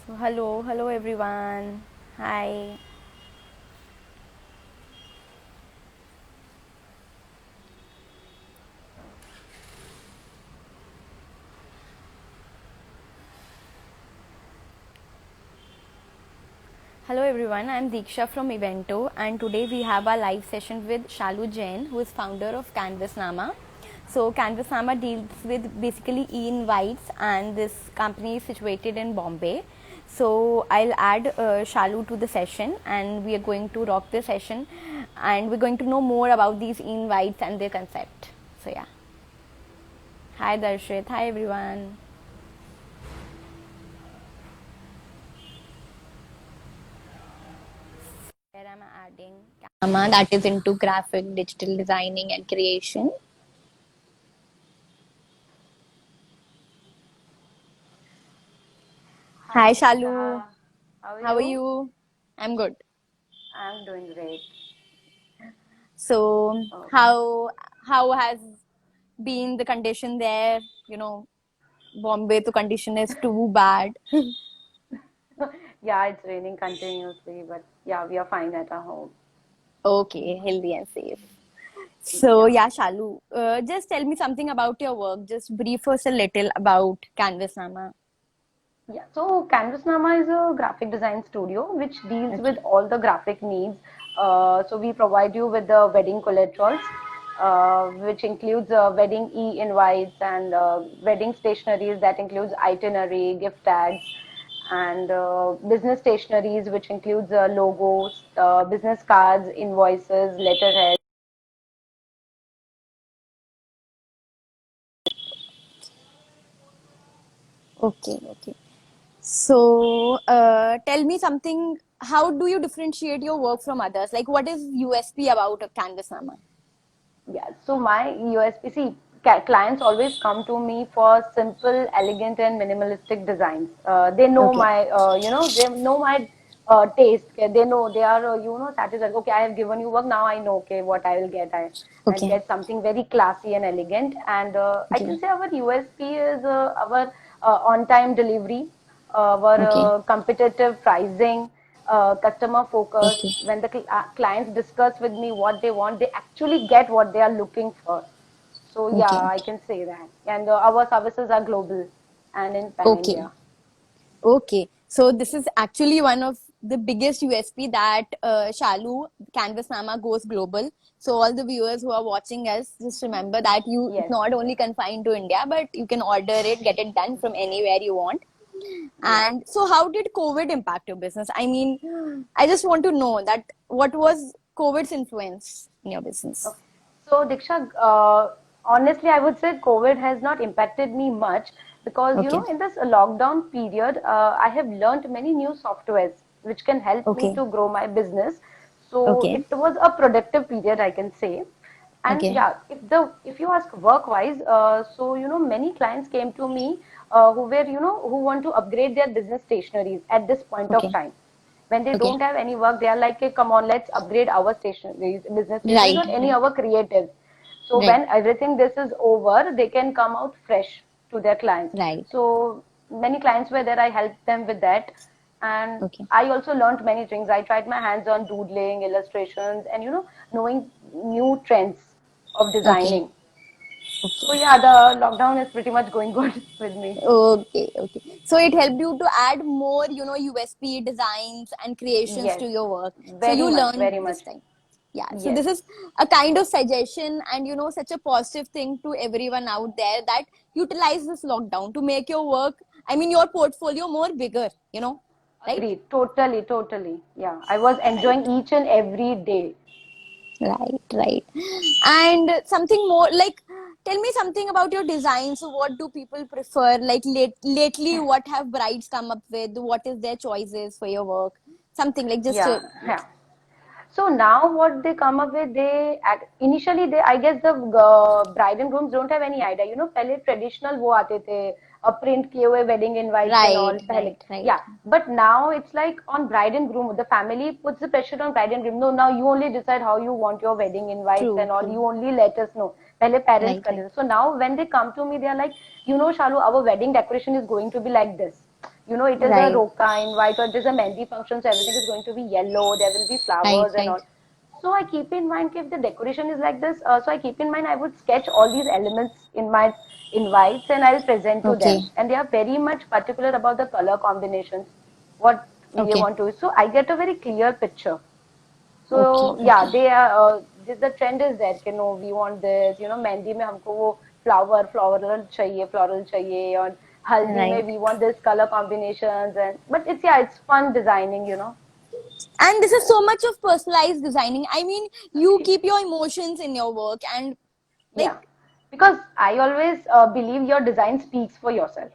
So hello everyone. Hi. Hello everyone. I'm Deeksha from Evento, and today we have a live session with Shalu Jain, who is founder of Canvasnama. So Canvasnama deals with basically e-invites, and this company is situated in Bombay. So I'll add Shalu to the session, and we are going to rock the session, and we're going to know more about these e-invites and their concept. So yeah. Hi Darshit. Hi everyone. Where I'm adding Kama, that is into graphic digital designing and creation. Hi Hi Shalu, Diksha, how are how are you? you? I'm good. I'm doing great. So Oh. how has been the condition there? You know, Bombay to condition is too bad. Yeah, it's raining continuously, but yeah, we are fine at our home. Okay, healthy and safe. So Yeah. yeah, Shalu, just tell me something about your work. Just brief us a little about Canvasnama. Yeah. So Canvasnama is a graphic design studio which deals with Okay. all the graphic needs. So we provide you with the wedding collaterals, which includes wedding e-invites and wedding stationeries that includes itinerary, gift tags, and business stationeries, which includes logos, business cards, invoices, letterhead. Okay. So, tell me something. How do you differentiate your work from others? Like, what is USP about a Canvasnama? Yeah, so my USP, clients always come to me for simple, elegant, and minimalistic designs. They know Okay. they know my taste. Okay? They know they are, satisfied. Okay, I have given you work. Now I know, okay, what I will get. I'll Okay. get something very classy and elegant. And I can Okay. say our USP is our on-time delivery, our Okay. competitive pricing, customer focus. Okay. When the clients discuss with me what they want, they actually get what they are looking for. So yeah, Okay. I can say that. And our services are global and in pan Okay. India. Okay. So this is actually one of the biggest USP that Shalu Canvasnama goes global. So all the viewers who are watching us, just remember that you it's Yes, not only confined to India, but you can order it, get it done from anywhere you want. yes. And so, how did COVID impact your business? I mean, I just want to know that what was COVID's influence in your business? Okay. So, Diksha, honestly, I would say COVID has not impacted me much because, Okay, in this lockdown period, I have learned many new softwares which can help me okay, to grow my business. So okay, it was a productive period, I can say. And okay, yeah, if you ask work wise, so many clients came to me who want to upgrade their business stationaries at this point of okay, time when they okay. don't have any work. They are like, hey, come on, let's upgrade our stationaries, business stationaries, Right, or any right, our creatives. So right, when everything this is over, they can come out fresh to their clients. right. So many clients were there, I helped them with that. And Okay, I also learned many things. I tried my hands on doodling, illustrations, and knowing new trends of okay, designing. So okay, yeah, the lockdown is pretty much going good with me. okay. So it helped you to add more, USP designs and creations Yes, to your work. So very you much, very learned much. this time. Yeah. So Yes. this is a kind of suggestion and such a positive thing to everyone out there that utilize this lockdown to make your work, I mean your portfolio more bigger, right? Agreed. Totally, totally. Yeah. I was Right. enjoying each and every day. Right. And something more like tell me something about your design. So what do people prefer? Like lately what have brides come up with? What is their choices for your work? Something like just Yeah. Yeah. So now what they come up with, initially I guess the bride and grooms don't have any idea. पहले traditional वो आते थे, print किए हुए wedding invites and all right, पहले. right. Yeah, but now it's like on bride and groom. The family puts the pressure on bride and groom. No, now you only decide how you want your wedding invites True, and all. true. You only let us know. पहले parents Right, कर right. देते. So now when they come to me, they are like, Shalu, our wedding decoration is going to be like this. You know, it is a Right. roka in white, or it is a mehndi function, so everything is going to be yellow. There will be Right. flowers and Right. all. So I keep in mind if the decoration is like this. So I keep in mind I would sketch all these elements in my invites and I'll present to Okay. them. And they are very much particular about the color combinations, what we Okay. want to. So I get a very clear picture. Okay. So yeah, Okay. they are. The trend is there. कि no, we want this. You know, mehndi में हमको वो floral चाहिए, और हल्दी में Right. we want this color combinations, and but it's fun designing. You know. And this is so much of personalized designing. I mean, you keep your emotions in your work, and like, Yeah, because I always believe your design speaks for yourself.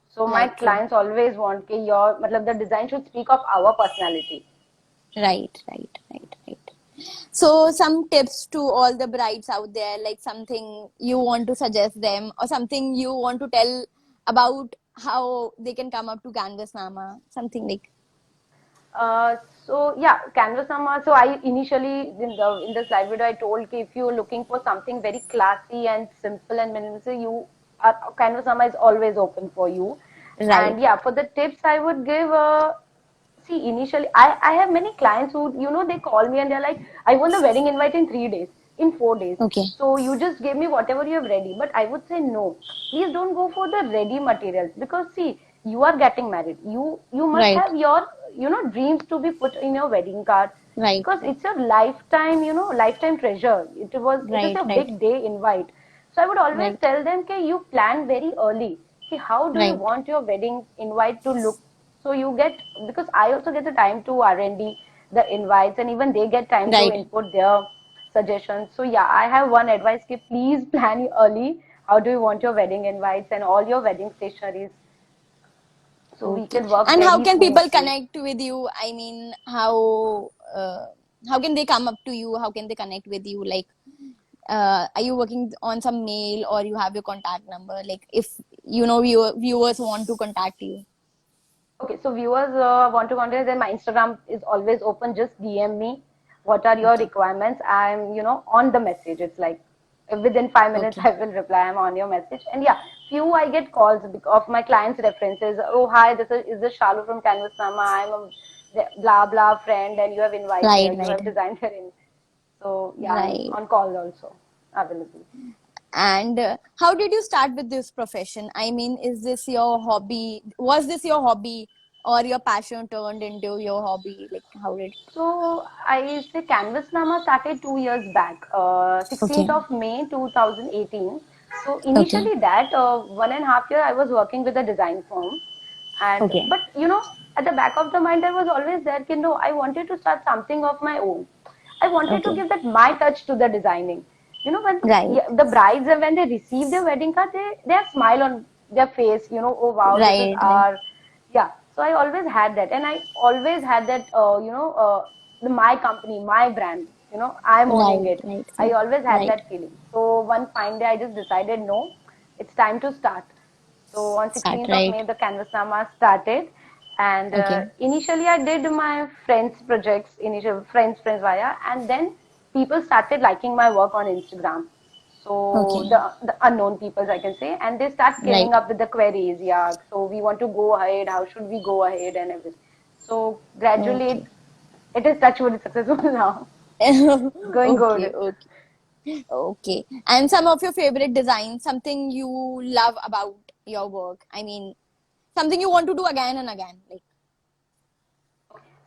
So my right, true. clients always want कि your मतलब the design should speak of our personality. Right, right, right, right. So, some tips to all the brides out there, like something you want to suggest them, or something you want to tell about how they can come up to Canvas Nama, something like. So yeah, Canvas Nama. So I initially in the slide video I told कि if you're looking for something very classy and simple and minimalist, Canvas Nama is always open for you. Right. And yeah, for the tips I would give. See, initially I have many clients who they call me and they're like, I want the wedding invite in 3 days, in 4 days. Okay. So you just give me whatever you have ready. But I would say no. Please don't go for the ready materials, because see, you are getting married. You must Right. have your dreams to be put in your wedding card, Right. because Right. it's your lifetime lifetime treasure. It is Right. a Right. big day invite. So I would always Right. tell them that you plan very early. See, how do you Right. want your wedding invite to look? So you get, because I also get the time to R&D the invites, and even they get time to Right. input their suggestions. So yeah, I have one advice: ki please plan early. How do you want your wedding invites and all your wedding stationaries, so we Okay. can work And how very can people smoothly. connect with you? I mean, how can they come up to you? How can they connect with you? Like, are you working on some mail, or you have your contact number? Like, if viewers want to contact you. Okay, so viewers want to contact, then my Instagram is always open. Just DM me. What are your Okay. requirements? I'm, on the message. It's like within 5 minutes Okay. I will reply. I'm on your message. And yeah, few I get calls of my clients' references. Oh, hi, this is Shalu from Canvas Nama. I'm a blah blah friend, and you have Right. invited, you Right. have designed her in. So yeah, I'm Right. on call also available. And how did you start with this profession? I mean, is this your hobby? Was this your hobby, or your passion turned into your hobby? Like, how did? So I say Canvas Nama started 2 years back, Okay. 16th of May 2018. So Okay. initially that 1.5 year I was working with a design firm, and Okay. but at the back of the mind I was always there. I wanted to start something of my own. I wanted to Okay. give that my touch to the designing. When Right. yeah, the brides, when they receive their wedding card, they have smile on their face. Oh wow, this is Right. Right. our, yeah. So I always had that, and I always had that my company, my brand. I'm owning Right. it. Right. I Right. always had Right. that feeling. So one fine day I just decided, no, it's time to start. So on Start. 16th of Right. May the Canvas Nama started, and Okay. initially I did my friends projects, initial friends via, and then people started liking my work on Instagram. So Okay. the unknown peoples, I can say, and they start coming Right. up with the queries. Yeah, so we want to go ahead. How should we go ahead and everything. So gradually, Okay. it is touchwood successful now. It's going Okay. good. Okay. Okay. And some of your favorite designs, something you love about your work. I mean, something you want to do again and again. Like,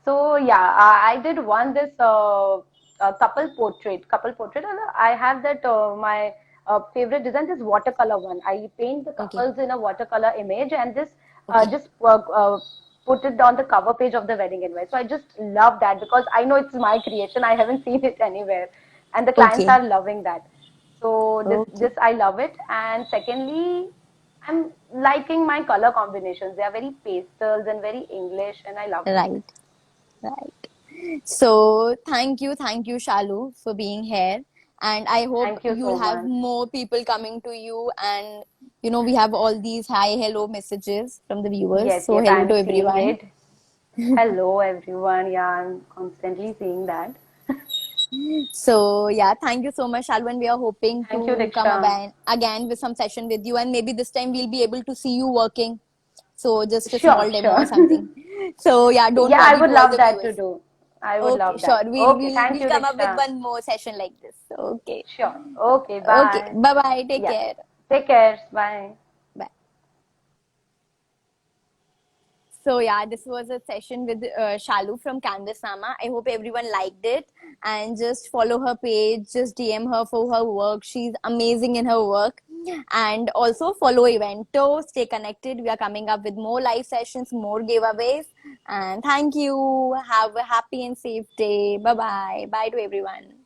So yeah, I did one this couple portrait, and I have that my favorite design is watercolor one. I paint the okay. couples in a watercolor image, and this Okay. just put it on the cover page of the wedding invite. So I just love that because I know it's my creation. I haven't seen it anywhere, and the clients Okay. are loving that. So this Okay. this I love it. And secondly, I'm liking my color combinations. They are very pastels and very English, and I love that. Right. Right. So thank you, Shalu, for being here. And I hope Thank you you'll so have much. more people coming to you. And we have all these hi, hello messages from the viewers. Yes, So yes, hello I'm to seeing everyone. it. Hello, everyone. Yeah, I'm constantly seeing that. So yeah, thank you so much, Shalu. And we are hoping Thank you, to come Diksha. again with some session with you. And maybe this time we'll be able to see you working. So just a Sure, small demo or sure. something. So yeah, don't Yeah, I worry would to all love the that to viewers. do. I would Okay, love that. sure. We'll Okay, we'll thank we'll you, come up with Diksha. one more session like this. Okay. Sure. Okay, Okay. bye. Bye bye. Take Yeah. care. Take care. Bye. Bye. So yeah, this was a session with Shalu from Canvas Nama. I hope everyone liked it, and just follow her page, just DM her for her work. She's amazing in her work, and also follow Evento. Stay connected. We are coming up with more live sessions, more giveaways, and thank you. Have a happy and safe day. Bye bye. Bye to everyone.